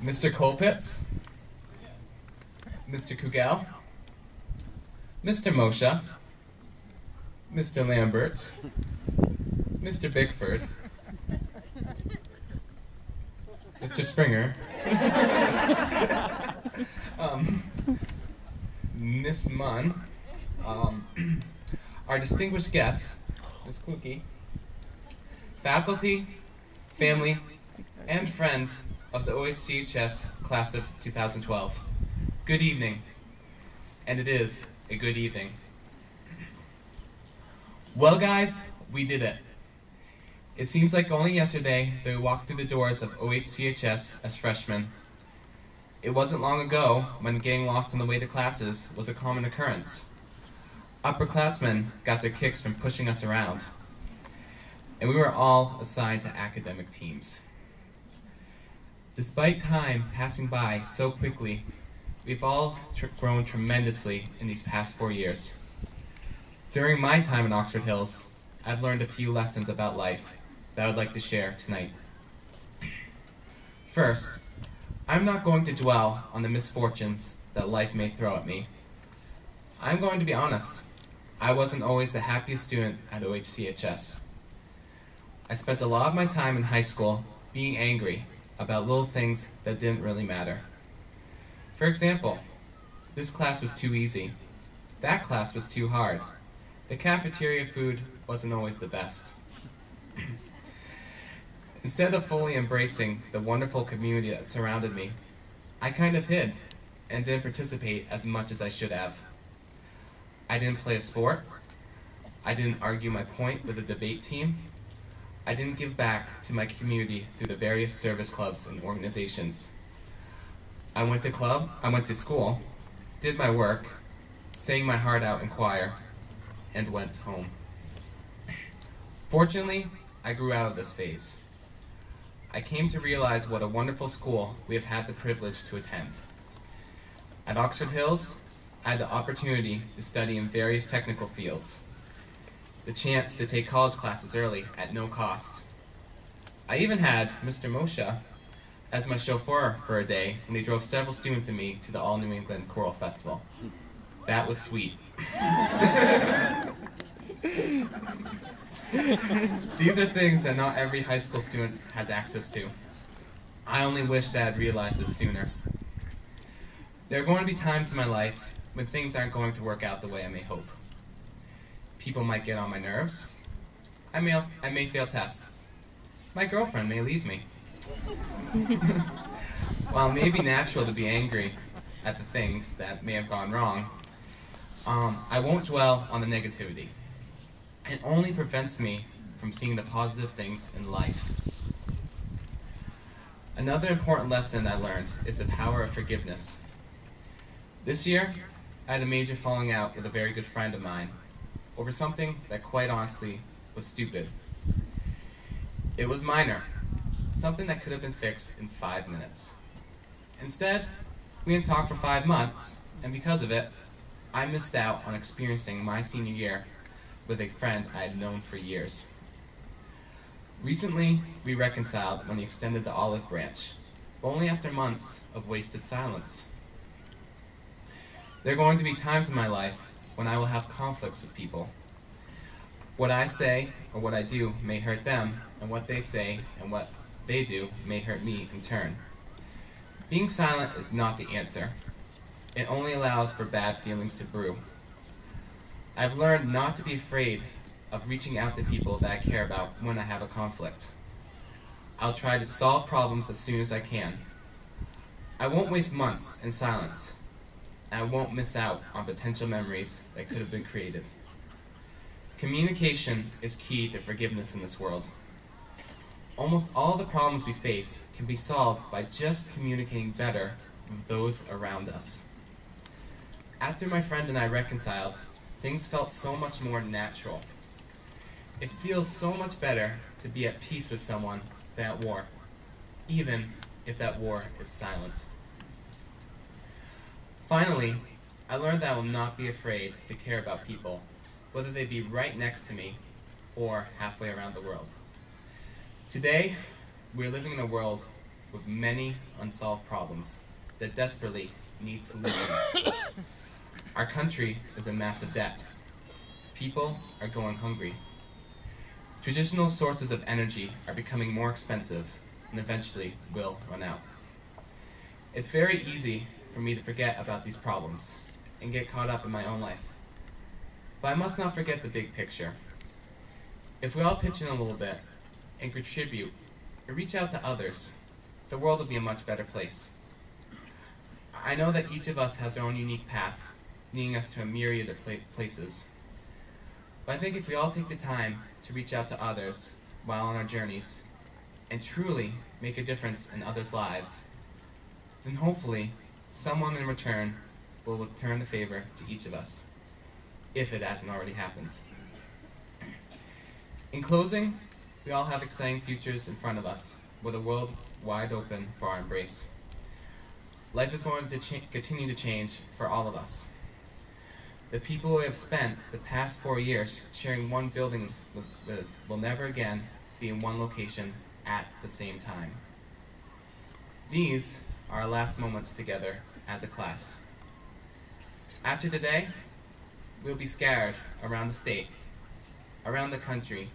Mr. Colpitz, Mr. Kugel, Mr. Moshe, Mr. Lambert, Mr. Bickford, Mr. Springer, Miss Munn, our distinguished guests, Ms. Kluge, faculty, family, and friends of the OHCHS class of 2012. Good evening, and it is a good evening. Well guys, we did it. It seems like only yesterday that we walked through the doors of OHCHS as freshmen. It wasn't long ago when getting lost on the way to classes was a common occurrence. Upperclassmen got their kicks from pushing us around, and we were all assigned to academic teams. Despite time passing by so quickly, we've all grown tremendously in these past 4 years. During my time in Oxford Hills, I've learned a few lessons about life that I would like to share tonight. First, I'm not going to dwell on the misfortunes that life may throw at me. I'm going to be honest. I wasn't always the happiest student at OHCHS. I spent a lot of my time in high school being angry about little things that didn't really matter. For example, this class was too easy. That class was too hard. The cafeteria food wasn't always the best. Instead of fully embracing the wonderful community that surrounded me, I kind of hid and didn't participate as much as I should have. I didn't play a sport. I didn't argue my point with the debate team. I didn't give back to my community through the various service clubs and organizations. I went to school, did my work, sang my heart out in choir, and went home. Fortunately, I grew out of this phase. I came to realize what a wonderful school we have had the privilege to attend. At Oxford Hills, I had the opportunity to study in various technical fields, the chance to take college classes early at no cost. I even had Mr. Moshe as my chauffeur for a day when he drove several students and me to the All New England Choral Festival. That was sweet. These are things that not every high school student has access to. I only wished I had realized this sooner. There are going to be times in my life when things aren't going to work out the way I may hope. People might get on my nerves. I may fail tests. My girlfriend may leave me. While it may be natural to be angry at the things that may have gone wrong, I won't dwell on the negativity. It only prevents me from seeing the positive things in life. Another important lesson I learned is the power of forgiveness. This year, I had a major falling out with a very good friend of mine over something that quite honestly was stupid. It was minor, something that could have been fixed in 5 minutes. Instead, we didn't talk for 5 months, and because of it, I missed out on experiencing my senior year with a friend I had known for years. Recently, we reconciled when he extended the olive branch, but only after months of wasted silence. There are going to be times in my life when I will have conflicts with people. What I say or what I do may hurt them, and what they say and what they do may hurt me in turn. Being silent is not the answer. It only allows for bad feelings to brew. I've learned not to be afraid of reaching out to people that I care about when I have a conflict. I'll try to solve problems as soon as I can. I won't waste months in silence. I won't miss out on potential memories that could have been created. Communication is key to forgiveness in this world. Almost all the problems we face can be solved by just communicating better with those around us. After my friend and I reconciled, things felt so much more natural. It feels so much better to be at peace with someone than at war, even if that war is silent. Finally, I learned that I will not be afraid to care about people, whether they be right next to me or halfway around the world. Today, we're living in a world with many unsolved problems that desperately need solutions. Our country is in massive debt. People are going hungry. Traditional sources of energy are becoming more expensive and eventually will run out. It's very easy for me to forget about these problems and get caught up in my own life. But I must not forget the big picture. If we all pitch in a little bit and contribute and reach out to others, the world will be a much better place. I know that each of us has our own unique path, leading us to a myriad of places. But I think if we all take the time to reach out to others while on our journeys and truly make a difference in others' lives, then hopefully someone in return will return the favor to each of us, if it hasn't already happened. In closing, we all have exciting futures in front of us, with a world wide open for our embrace. Life is going to continue to change for all of us. The people we have spent the past 4 years sharing one building with will never again be in one location at the same time. These are our last moments together as a class. After today, we'll be scattered around the state, around the country,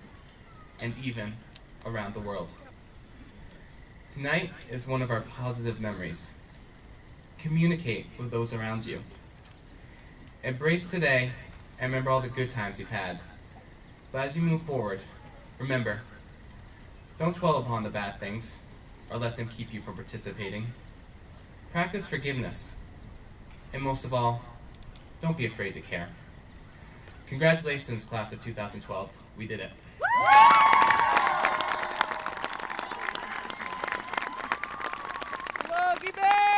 and even around the world. Tonight is one of our positive memories. Communicate with those around you. Embrace today and remember all the good times you've had. But as you move forward, remember, don't dwell upon the bad things or let them keep you from participating. Practice forgiveness. And most of all, don't be afraid to care. Congratulations, class of 2012. We did it. Logie Bay!